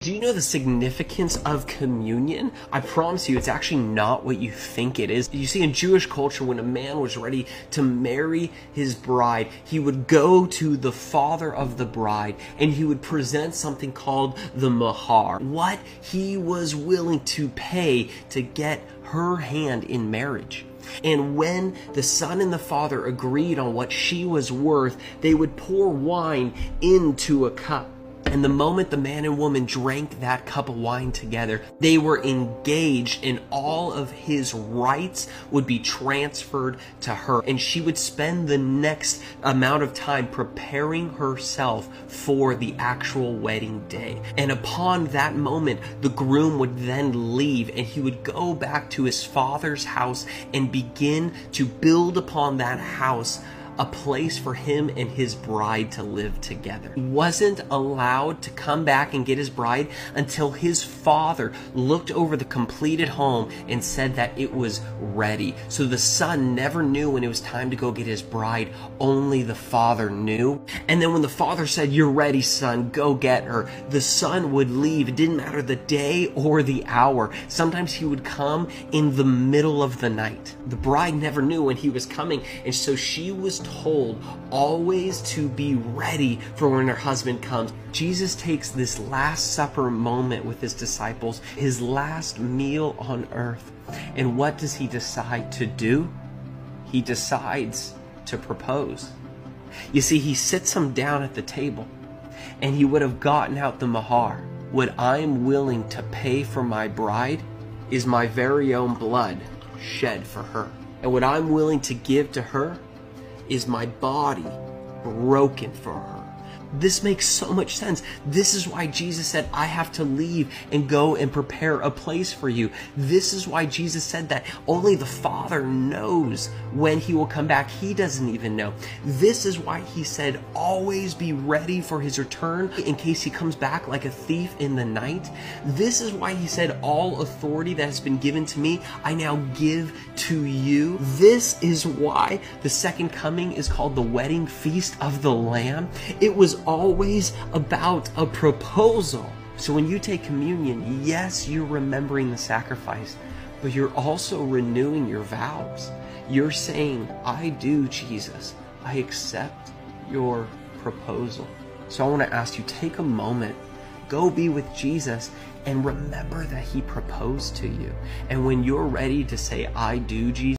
Do you know the significance of communion? I promise you, it's actually not what you think it is. You see, in Jewish culture, when a man was ready to marry his bride, he would go to the father of the bride and he would present something called the mahar, what he was willing to pay to get her hand in marriage. And when the son and the father agreed on what she was worth, they would pour wine into a cup. And the moment the man and woman drank that cup of wine together, they were engaged, and all of his rights would be transferred to her. And she would spend the next amount of time preparing herself for the actual wedding day. And upon that moment, the groom would then leave and he would go back to his father's house and begin to build upon that house a place for him and his bride to live together. He wasn't allowed to come back and get his bride until his father looked over the completed home and said that it was ready. So the son never knew when it was time to go get his bride, only the father knew. And then when the father said, "You're ready, son, go get her," the son would leave. It didn't matter the day or the hour. Sometimes he would come in the middle of the night. The bride never knew when he was coming, and so she was told always to be ready for when her husband comes. Jesus takes this Last Supper moment with his disciples, his last meal on earth. And what does he decide to do? He decides to propose. You see, he sits them down at the table and he would have gotten out the mahar. What I'm willing to pay for my bride is my very own blood shed for her. And what I'm willing to give to her is my body broken for her. This makes so much sense. This is why Jesus said, I have to leave and go and prepare a place for you. This is why Jesus said that only the Father knows when he will come back. He doesn't even know. This is why he said, always be ready for his return in case he comes back like a thief in the night. This is why he said, all authority that has been given to me, I now give to you. This is why the second coming is called the wedding feast of the Lamb. It was always about a proposal. So when you take communion, yes, you're remembering the sacrifice, but you're also renewing your vows. You're saying, I do, Jesus. I accept your proposal. So I want to ask you, take a moment, go be with Jesus, and remember that he proposed to you. And when you're ready to say, I do, Jesus,